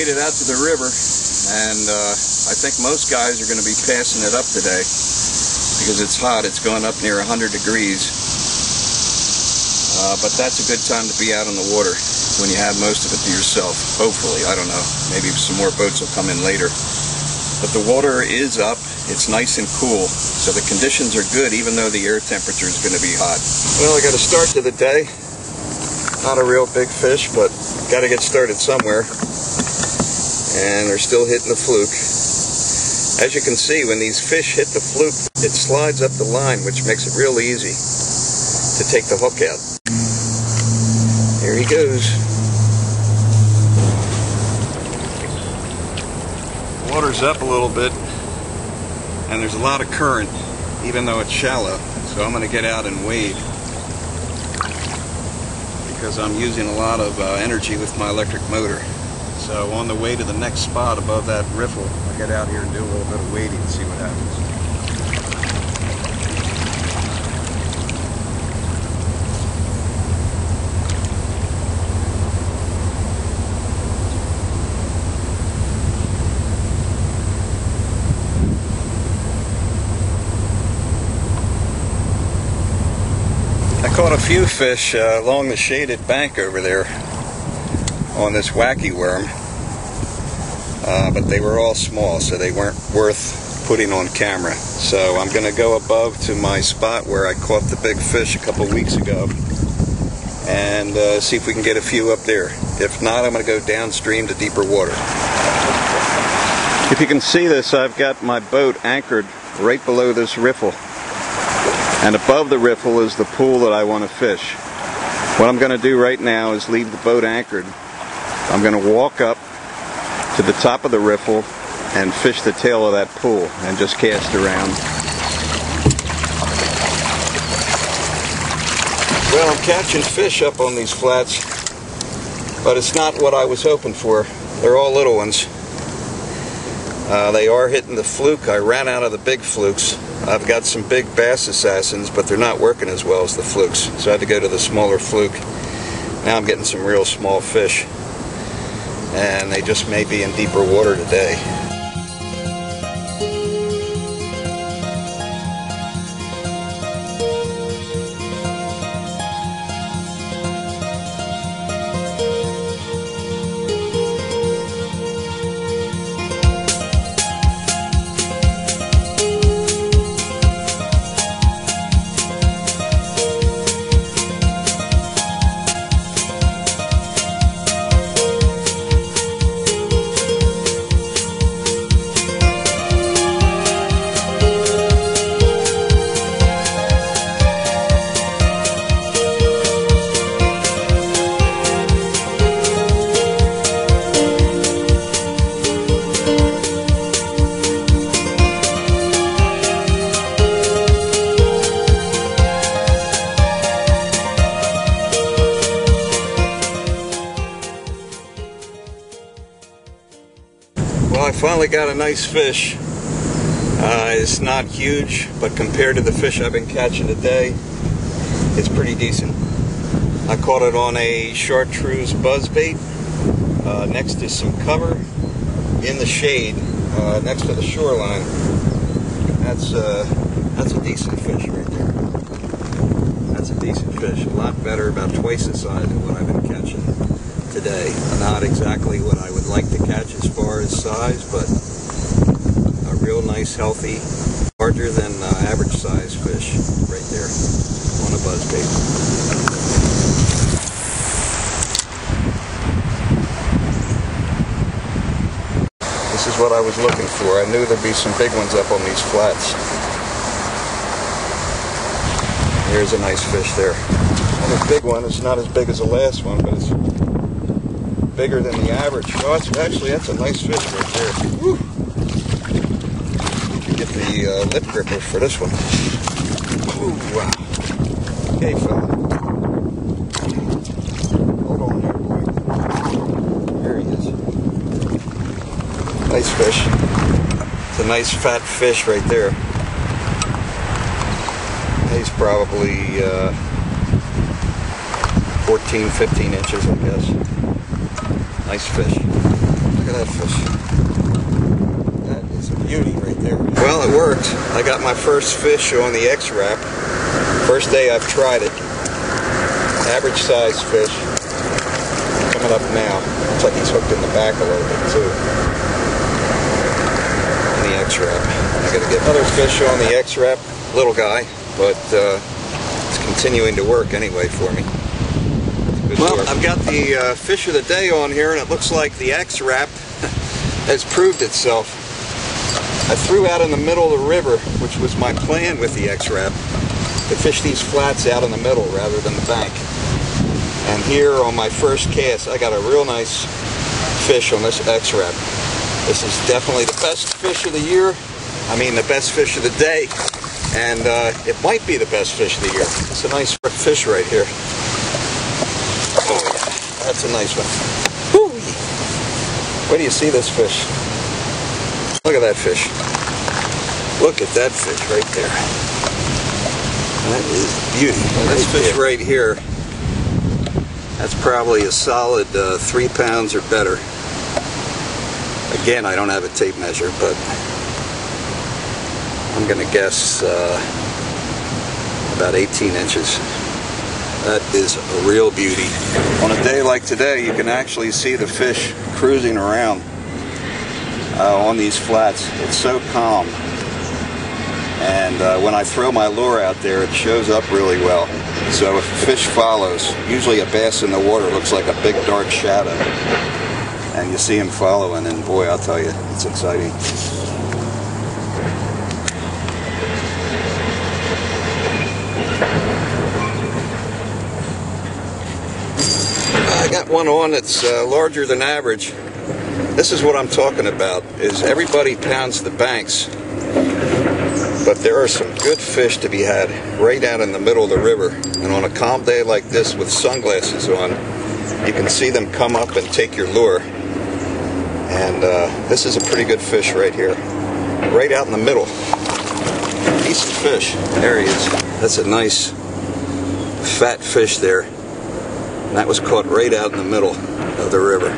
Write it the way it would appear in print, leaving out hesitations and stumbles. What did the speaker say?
made it out to the river, and I think most guys are going to be passing it up today because it's hot. It's going up near 100 degrees. But that's a good time to be out on the water when you have most of it to yourself. Hopefully, I don't know. Maybe some more boats will come in later. But the water is up. It's nice and cool. So the conditions are good even though the air temperature is going to be hot. Well, I got a start to the day. Not a real big fish, but got to get started somewhere. And they're still hitting the fluke. As you can see, when these fish hit the fluke, it slides up the line, which makes it real easy to take the hook out. Here he goes. Water's up a little bit, and there's a lot of current, even though it's shallow. So I'm going to get out and wade, because I'm using a lot of energy with my electric motor. So on the way to the next spot above that riffle, I'll get out here and do a little bit of wading and see what happens. I caught a few fish along the shaded bank over there on this wacky worm, but they were all small, so they weren't worth putting on camera. So I'm going to go above to my spot where I caught the big fish a couple weeks ago and see if we can get a few up there. If not, I'm going to go downstream to deeper water. If you can see this, I've got my boat anchored right below this riffle. And above the riffle is the pool that I want to fish. What I'm going to do right now is leave the boat anchored. I'm going to walk up to the top of the riffle and fish the tail of that pool and just cast around. Well, I'm catching fish up on these flats, but it's not what I was hoping for. They're all little ones. They are hitting the fluke. I ran out of the big flukes. I've got some big bass assassins, but they're not working as well as the flukes, so I had to go to the smaller fluke. Now I'm getting some real small fish, and they just may be in deeper water today. Well, I finally got a nice fish. It's not huge, but compared to the fish I've been catching today, it's pretty decent. I caught it on a chartreuse buzzbait next to some cover in the shade next to the shoreline. That's a decent fish right there. That's a decent fish. A lot better, about twice the size of what I've been catching today. Not exactly what I would like to catch as far as size, but a real nice, healthy, larger than average size fish right there on a buzzbait. This is what I was looking for. I knew there'd be some big ones up on these flats. Here's a nice fish there. And a big one. It's not as big as the last one, but it's bigger than the average. Oh, that's a nice fish right there. Woo. You can get the lip gripper for this one. Ooh, wow. Okay, fella. Hold on there, boy. There he is. Nice fish. It's a nice fat fish right there. He's probably 14, 15 inches, I guess. Nice fish. at that fish. That is a beauty right there. Well, it worked. I got my first fish on the X-Wrap. First day I've tried it. Average size fish. Coming up now. Looks like he's hooked in the back a little bit too. On the X-Wrap. I gotta get another fish on the X-Wrap. Little guy, but it's continuing to work anyway for me. Well, I've got the fish of the day on here, and it looks like the X-Wrap has proved itself. I threw out in the middle of the river, which was my plan with the X-Wrap, to fish these flats out in the middle rather than the bank. And here on my first cast, I got a real nice fish on this X-Wrap. This is definitely the best fish of the year. I mean, the best fish of the day. And it might be the best fish of the year. It's a nice fish right here. Oh yeah, that's a nice one. Woo! Where do you see this fish? Look at that fish. Look at that fish right there. That is beauty. This fish right here, that's probably a solid 3 pounds or better. Again, I don't have a tape measure, but I'm going to guess about 18 inches. That is a real beauty. On a day like today, you can actually see the fish cruising around on these flats. It's so calm. And when I throw my lure out there, it shows up really well. So if a fish follows, usually a bass in the water looks like a big dark shadow. And you see him following, and boy, I'll tell you, it's exciting. I got one on that's larger than average. This is what I'm talking about, is everybody pounds the banks, but there are some good fish to be had right out in the middle of the river. And on a calm day like this with sunglasses on, you can see them come up and take your lure. And this is a pretty good fish right here, right out in the middle. Decent fish. There he is. That's a nice fat fish there. And that was caught right out in the middle of the river.